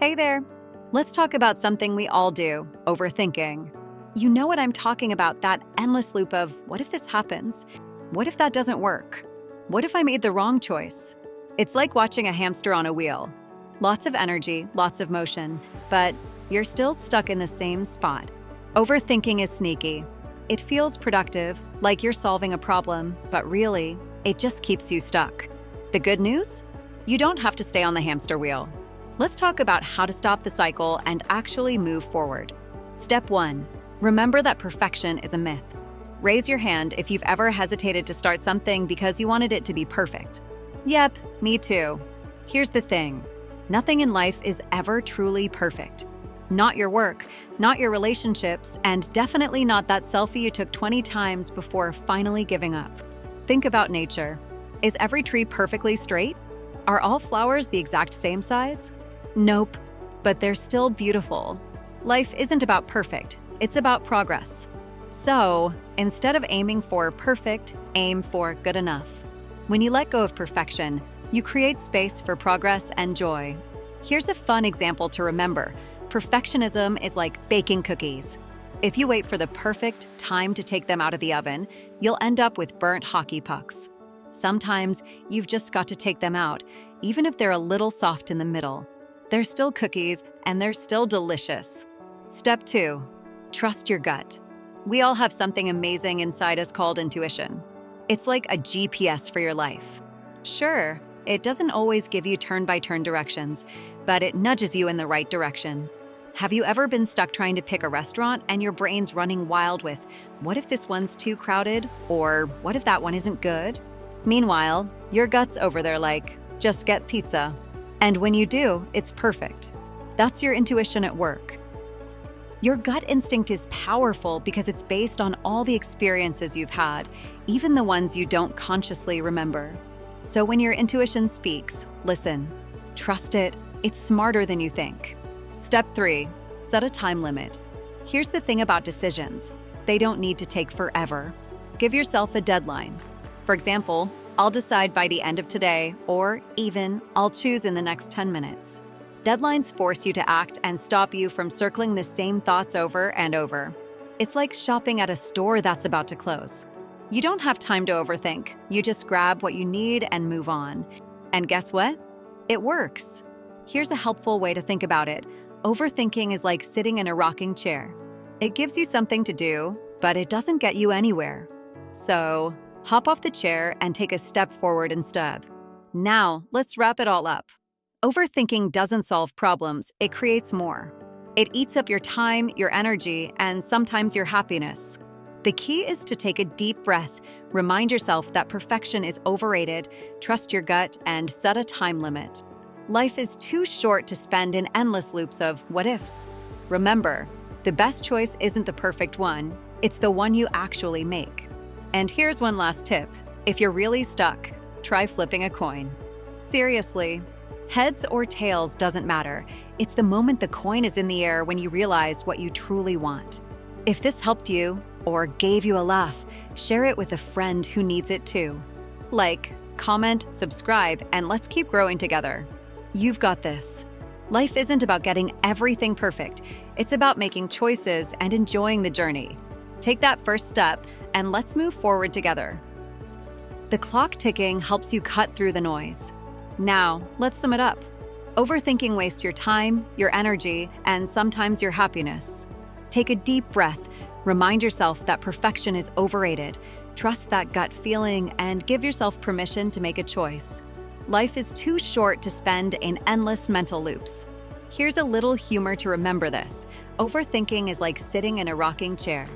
Hey there. Let's talk about something we all do, overthinking. You know what I'm talking about, that endless loop of what if this happens? What if that doesn't work? What if I made the wrong choice? It's like watching a hamster on a wheel. Lots of energy, lots of motion, but you're still stuck in the same spot. Overthinking is sneaky. It feels productive, like you're solving a problem, but really, it just keeps you stuck. The good news? You don't have to stay on the hamster wheel. Let's talk about how to stop the cycle and actually move forward. Step 1. Remember that perfection is a myth. Raise your hand if you've ever hesitated to start something because you wanted it to be perfect. Yep, me too. Here's the thing. Nothing in life is ever truly perfect. Not your work, not your relationships, and definitely not that selfie you took 20 times before finally giving up. Think about nature. Is every tree perfectly straight? Are all flowers the exact same size? Nope, but they're still beautiful. Life isn't about perfect, it's about progress. So, instead of aiming for perfect, aim for good enough. When you let go of perfection, you create space for progress and joy. Here's a fun example to remember. Perfectionism is like baking cookies. If you wait for the perfect time to take them out of the oven, you'll end up with burnt hockey pucks. Sometimes you've just got to take them out, even if they're a little soft in the middle. They're still cookies, and they're still delicious. Step 2. Trust your gut. We all have something amazing inside us called intuition. It's like a GPS for your life. Sure, it doesn't always give you turn-by-turn directions, but it nudges you in the right direction. Have you ever been stuck trying to pick a restaurant and your brain's running wild with, what if this one's too crowded? Or what if that one isn't good? Meanwhile, your gut's over there like, just get pizza. And when you do, it's perfect. That's your intuition at work. Your gut instinct is powerful because it's based on all the experiences you've had, even the ones you don't consciously remember. So when your intuition speaks, listen. Trust it. It's smarter than you think. Step 3. Set a time limit. Here's the thing about decisions. They don't need to take forever. Give yourself a deadline. For example, I'll decide by the end of today, or even I'll choose in the next 10 minutes. Deadlines force you to act and stop you from circling the same thoughts over and over. It's like shopping at a store that's about to close. You don't have time to overthink. You just grab what you need and move on. And guess what? It works. Here's a helpful way to think about it. Overthinking is like sitting in a rocking chair. It gives you something to do, but it doesn't get you anywhere. So, hop off the chair and take a step forward instead. Now, let's wrap it all up. Overthinking doesn't solve problems, it creates more. It eats up your time, your energy, and sometimes your happiness. The key is to take a deep breath, remind yourself that perfection is overrated, trust your gut, and set a time limit. Life is too short to spend in endless loops of what-ifs. Remember, the best choice isn't the perfect one, it's the one you actually make. And here's one last tip. If you're really stuck, try flipping a coin. Seriously, heads or tails doesn't matter. It's the moment the coin is in the air when you realize what you truly want. If this helped you or gave you a laugh, share it with a friend who needs it too. Like, comment, subscribe, and let's keep growing together. You've got this. Life isn't about getting everything perfect. It's about making choices and enjoying the journey. Take that first step, and let's move forward together. The clock ticking helps you cut through the noise. Now, let's sum it up. Overthinking wastes your time, your energy, and sometimes your happiness. Take a deep breath, remind yourself that perfection is overrated, trust that gut feeling, and give yourself permission to make a choice. Life is too short to spend in endless mental loops. Here's a little humor to remember this. Overthinking is like sitting in a rocking chair.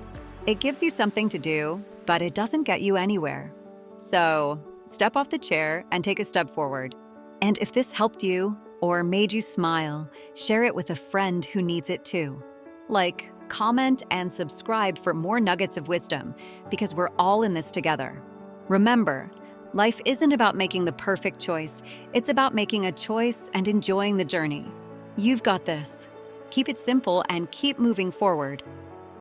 It gives you something to do, but it doesn't get you anywhere. So, step off the chair and take a step forward. And if this helped you or made you smile, share it with a friend who needs it too. Like, comment, and subscribe for more nuggets of wisdom, because we're all in this together. Remember, life isn't about making the perfect choice. It's about making a choice and enjoying the journey. You've got this. Keep it simple and keep moving forward.